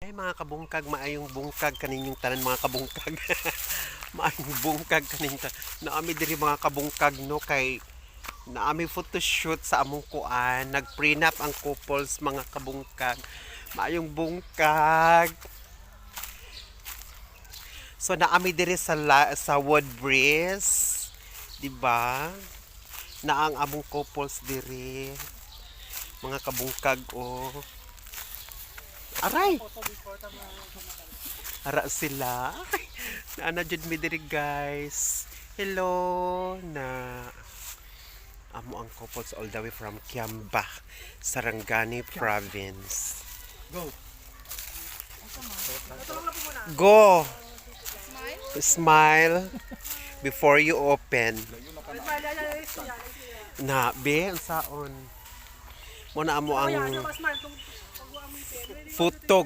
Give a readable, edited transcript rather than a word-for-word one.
Ay mga kabungkag, maayong bungkag kaninyong tanan mga kabungkag. Maayong bungkag kaning naami diri mga kabungkag no kay naami photoshoot sa among kuan, nag-prenup ang couples mga kabungkag. Maayong bungkag. So naami diri sa Wood Breeze, di ba? Na ang among couples diri mga kabungkag oh. Aray! Ara sila. Naana jud mi diri guys. Hello na amo ang couples all the way from Kiamba, Sarangani province. Go. Go. Smile before you open. Na be ang saon. Mo na amo ang futog.